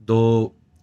2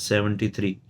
73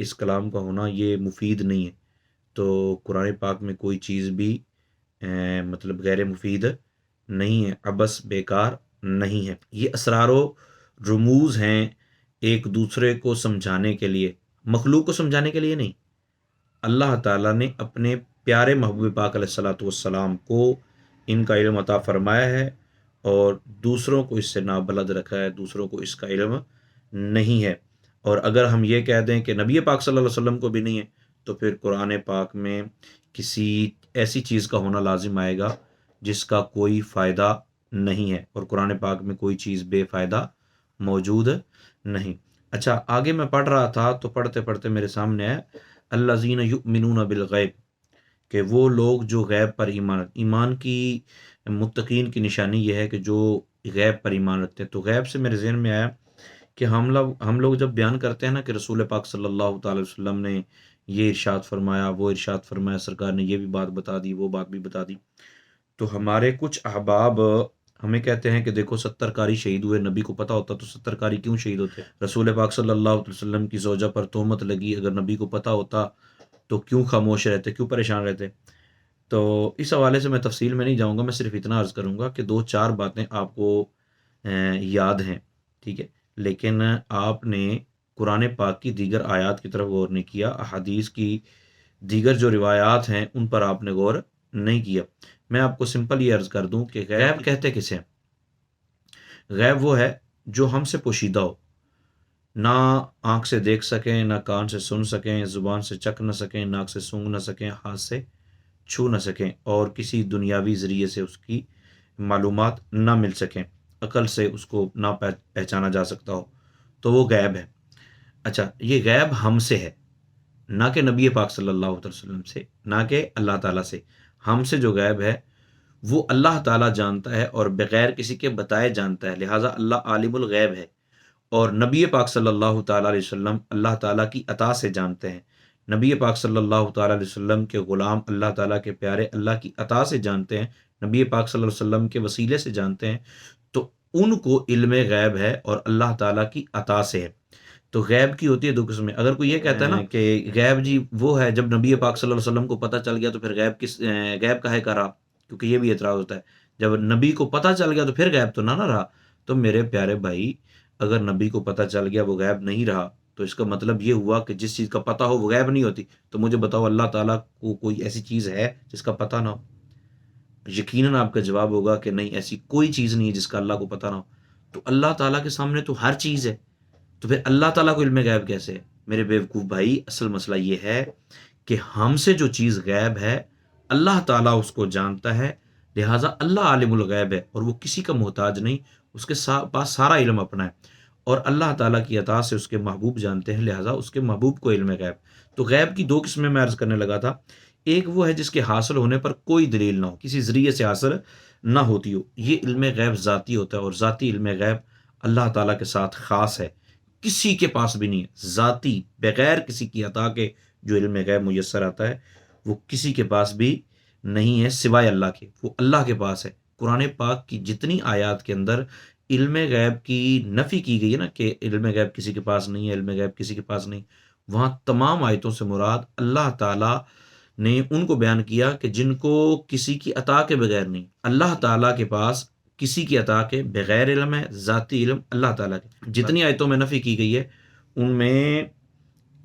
اس کلام کا ہونا یہ مفید نہیں ہے۔ تو قرآن پاک میں کوئی چیز بھی مطلب غیر مفید نہیں ہے، عبث بیکار نہیں ہے۔ یہ اسرار و رموز ہیں ایک دوسرے کو سمجھانے کے لیے، مخلوق کو سمجھانے کے لیے نہیں۔ اللہ تعالیٰ نے اپنے پیارے محبوب پاک علیہ الصلوۃ والسلام کو ان کا علم عطا فرمایا ہے اور دوسروں کو اس سے نابلد رکھا ہے، دوسروں کو اس کا علم نہیں ہے۔ اور اگر ہم یہ کہہ دیں کہ نبی پاک صلی اللہ علیہ وسلم کو بھی نہیں ہے، تو پھر قرآن پاک میں کسی ایسی چیز کا ہونا لازم آئے گا جس کا کوئی فائدہ نہیں ہے، اور قرآن پاک میں کوئی چیز بے فائدہ موجود نہیں۔ اچھا، آگے میں پڑھ رہا تھا تو پڑھتے پڑھتے میرے سامنے ہے الذین یؤمنون بالغیب، کہ وہ لوگ جو غیب پر ایمان کی متقین کی نشانی یہ ہے کہ جو غیب پر ایمان رکھتے ہیں۔ تو غیب سے میرے ذہن میں آیا کہ ہم لوگ جب بیان کرتے ہیں نا کہ رسول پاک صلی اللہ تعالی وسلم نے یہ ارشاد فرمایا، وہ ارشاد فرمایا، سرکار نے یہ بھی بات بتا دی، وہ بات بھی بتا دی، تو ہمارے کچھ احباب ہمیں کہتے ہیں کہ دیکھو 70 قاری شہید ہوئے، نبی کو پتہ ہوتا تو 70 قاری کیوں شہید ہوتے؟ رسول پاک صلی اللہ علیہ وسلم کی زوجہ پر تہمت لگی، اگر نبی کو پتہ ہوتا تو کیوں خاموش رہتے، کیوں پریشان رہتے؟ تو اس حوالے سے میں تفصیل میں نہیں جاؤں گا، میں صرف اتنا عرض کروں گا کہ 2-4 باتیں آپ کو یاد ہیں، ٹھیک ہے، لیکن آپ نے قرآن پاک کی دیگر آیات کی طرف غور نہیں کیا، احادیث کی دیگر جو روایات ہیں ان پر آپ نے غور نہیں کیا۔ میں آپ کو سمپل یہ عرض کر دوں کہ غیب کہتے کسے ہیں؟ غیب وہ ہے جو ہم سے پوشیدہ ہو، نہ آنکھ سے دیکھ سکیں، نہ کان سے سن سکیں، زبان سے چکھ نہ سکیں، ناک سے سونگھ نہ سکیں، ہاتھ سے چھو نہ سکیں، اور کسی دنیاوی ذریعے سے اس کی معلومات نہ مل سکیں، عقل سے اس کو نہ پہچانا جا سکتا ہو، تو وہ غیب ہے۔ اچھا، یہ غیب ہم سے ہے، نہ کہ نبی پاک صلی اللہ علیہ وسلم سے، نہ کہ اللہ تعالیٰ سے۔ ہم سے جو غیب ہے وہ اللہ تعالیٰ جانتا ہے اور بغیر کسی کے بتائے جانتا ہے، لہٰذا اللہ عالم الغیب ہے، اور نبی پاک صلی اللہ تعالیٰ علیہ وسلم اللہ تعالیٰ کی عطا سے جانتے ہیں۔ نبی پاک صلی اللہ تعالیٰ علیہ وسلم کے غلام اللہ تعالیٰ کے پیارے اللہ کی عطا سے جانتے ہیں، نبی پاک صلی اللہ علیہ وسلم کے وسیلے سے جانتے ہیں، تو ان کو علم غیب ہے اور اللہ تعالیٰ کی عطا سے ہے۔ تو غیب کی ہوتی ہے 2 قسمیں۔ اگر کوئی یہ کہتا ہے نا کہ غیب جی وہ ہے جب نبی پاک صلی اللہ علیہ وسلم کو پتہ چل گیا تو پھر غیب کا ہے کرا، کیونکہ یہ بھی اعتراض ہوتا ہے، جب نبی کو پتہ چل گیا تو پھر غیب تو نہ رہا۔ تو میرے پیارے بھائی، اگر نبی کو پتہ چل گیا وہ غیب نہیں رہا، تو اس کا مطلب یہ ہوا کہ جس چیز کا پتہ ہو وہ غیب نہیں ہوتی۔ تو مجھے بتاؤ اللہ تعالیٰ کو کوئی ایسی چیز ہے جس کا پتہ نہ ہو؟ یقیناً آپ کا جواب ہوگا کہ نہیں، ایسی کوئی چیز نہیں ہے جس کا اللہ کو پتہ نہ ہو۔ تو اللہ تعالیٰ کے سامنے تو ہر چیز ہے، تو پھر اللہ تعالیٰ کو علم غیب کیسے ہے؟ میرے بیوقوف بھائی، اصل مسئلہ یہ ہے کہ ہم سے جو چیز غیب ہے اللہ تعالیٰ اس کو جانتا ہے، لہٰذا اللہ عالم الغیب ہے اور وہ کسی کا محتاج نہیں، اس کے پاس سارا علم اپنا ہے، اور اللہ تعالیٰ کی عطا سے اس کے محبوب جانتے ہیں، لہٰذا اس کے محبوب کو علم غیب۔ تو غیب کی 2 قسمیں میں عرض کرنے لگا تھا۔ ایک وہ ہے جس کے حاصل ہونے پر کوئی دلیل نہ ہو، کسی ذریعے سے حاصل نہ ہوتی ہو، یہ علم غیب ذاتی ہوتا ہے، اور ذاتی علم غیب اللہ تعالیٰ کے ساتھ خاص ہے، کسی کے پاس بھی نہیں ہے۔ ذاتی بغیر کسی کی عطا کے جو علم غیب میسر آتا ہے وہ کسی کے پاس بھی نہیں ہے سوائے اللہ کے، وہ اللہ کے پاس ہے۔ قرآن پاک کی جتنی آیات کے اندر علم غیب کی نفی کی گئی ہے نا کہ علم غیب کسی کے پاس نہیں ہے، علم غیب کسی کے پاس نہیں، وہاں تمام آیتوں سے مراد اللہ تعالیٰ نے ان کو بیان کیا کہ جن کو کسی کی عطا کے بغیر نہیں۔ اللہ تعالیٰ کے پاس کسی کی عطا کے بغیر علم ہے، ذاتی علم اللہ تعالیٰ کے۔ جتنی آیتوں میں نفی کی گئی ہے ان میں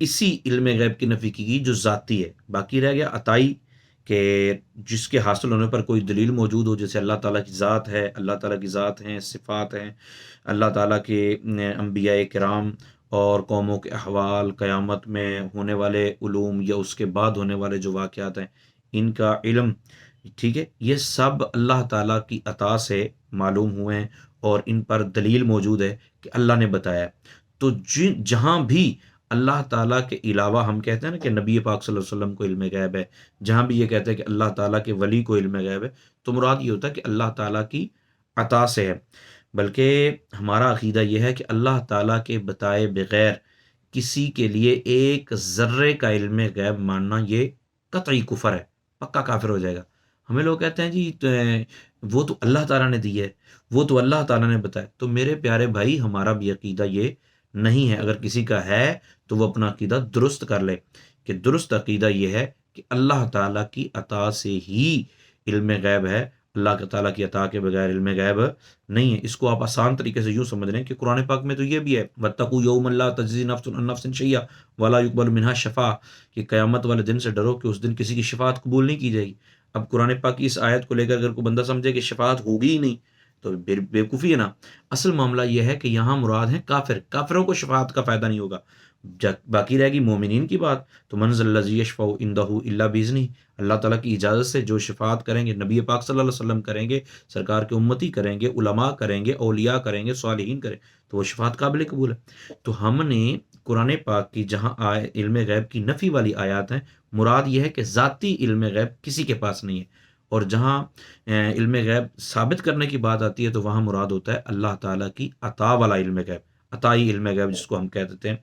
اسی علم غیب کی نفی کی گئی جو ذاتی ہے، باقی رہ گیا عطائی، کہ جس کے حاصل ہونے پر کوئی دلیل موجود ہو، جیسے اللہ تعالیٰ کی ذات ہے، اللہ تعالیٰ کی ذات ہیں، صفات ہیں، اللہ تعالیٰ کے انبیاء کرام اور قوموں کے احوال، قیامت میں ہونے والے علوم یا اس کے بعد ہونے والے جو واقعات ہیں ان کا علم، ٹھیک ہے، یہ سب اللہ تعالیٰ کی عطا سے معلوم ہوئے ہیں اور ان پر دلیل موجود ہے کہ اللہ نے بتایا ہے۔ تو جہاں بھی اللہ تعالیٰ کے علاوہ ہم کہتے ہیں نا کہ نبی پاک صلی اللہ علیہ وسلم کو علم غیب ہے، جہاں بھی یہ کہتے ہیں کہ اللہ تعالیٰ کے ولی کو علم غیب ہے، تو مراد یہ ہوتا ہے کہ اللہ تعالیٰ کی عطا سے ہے۔ بلکہ ہمارا عقیدہ یہ ہے کہ اللہ تعالیٰ کے بتائے بغیر کسی کے لیے ایک ذرے کا علم غیب ماننا یہ قطعی کفر ہے، پکا کافر ہو جائے گا۔ ہمیں لوگ کہتے ہیں جی وہ تو اللہ تعالیٰ نے دی ہے، وہ تو اللہ تعالیٰ نے بتایا۔ تو میرے پیارے بھائی، ہمارا بھی عقیدہ یہ نہیں ہے. اگر کسی کا ہے تو وہ اپنا عقیدہ درست کر لے کہ درست عقیدہ یہ ہے کہ اللہ تعالیٰ کی عطا سے ہی علم غیب ہے، اللہ تعالیٰ کی عطا کے بغیر علم غیب نہیں ہے. اس کو آپ آسان طریقے سے یوں سمجھ رہے ہیں کہ قرآن پاک میں تو یہ بھی ہے وَاتَّقُوا يَوْمًا لَا تَجْزِي نَفْسٌ عَن نَفْسٍ شَيْئًا وَلَا يُقْبَلُ مِنْهَا شَفَاعَةٌ، کہ قیامت والے دن سے ڈرو کہ اس دن کسی کی شفاعت قبول نہیں کی جائے گی. اب قرآن پاک کی اس آیت کو لے کر اگر کوئی بندہ سمجھے کہ شفاعت ہوگی ہی نہیں تو بیوقوفی ہے نا. اصل معاملہ یہ ہے کہ یہاں مراد ہیں کافر، کافروں کو شفاعت کا فائدہ نہیں ہوگا. باقی رہے گی مومنین کی بات تو من ذا الذی یشفع عندہ الا باذنہ، اللہ تعالیٰ کی اجازت سے جو شفاعت کریں گے نبی پاک صلی اللہ علیہ وسلم کریں گے، سرکار کے امتی کریں گے، علماء کریں گے، اولیاء کریں گے، صالحین کریں تو وہ شفاعت قابل قبول ہے. تو ہم نے قرآن پاک کی جہاں علم غیب کی نفی والی آیات ہیں، مراد یہ ہے کہ ذاتی علم غیب کسی کے پاس نہیں ہے. اور جہاں علم غیب ثابت کرنے کی بات آتی ہے تو وہاں مراد ہوتا ہے اللہ تعالیٰ کی عطا والا علم غیب، عطائی علم غیب جس کو ہم کہہ دیتے ہیں.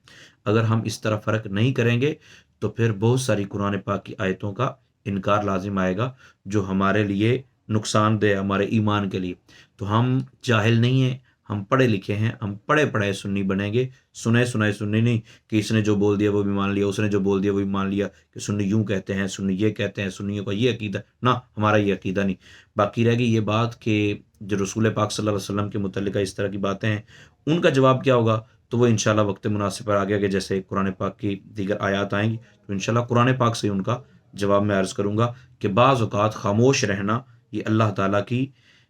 اگر ہم اس طرح فرق نہیں کریں گے تو پھر بہت ساری قرآن پاک کی آیتوں کا انکار لازم آئے گا جو ہمارے لیے نقصان دہ ہمارے ایمان کے لیے. تو ہم جاہل نہیں ہیں، ہم پڑھے لکھے ہیں، ہم پڑھے پڑھے سنی بنیں گے، سنے سنائے سنی نہیں کہ اس نے جو بول دیا وہ بھی مان لیا، اس نے جو بول دیا وہ بھی مان لیا، کہ سنی یوں کہتے ہیں، سنی یہ کہتے ہیں، سنیوں کا یہ عقیدہ نہ، ہمارا یہ عقیدہ نہیں. باقی رہ گئی یہ بات کہ جو رسول پاک صلی اللہ علیہ وسلم کے متعلقہ اس طرح کی باتیں ہیں ان کا جواب کیا ہوگا تو وہ انشاءاللہ وقت مناسب پر آگے جیسے قرآن پاک کی دیگر آیات آئیں گی تو انشاءاللہ قرآن پاک سے ان کا جواب میں عرض کروں گا کہ بعض اوقات خاموش رہنا یہ اللہ تعالیٰ کی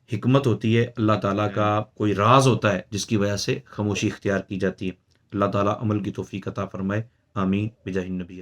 حکمت ہوتی ہے، اللہ تعالیٰ کا کوئی راز ہوتا ہے جس کی وجہ سے خاموشی اختیار کی جاتی ہے. اللہ تعالیٰ عمل کی توفیق عطا فرمائے. آمین بجاہ النبی.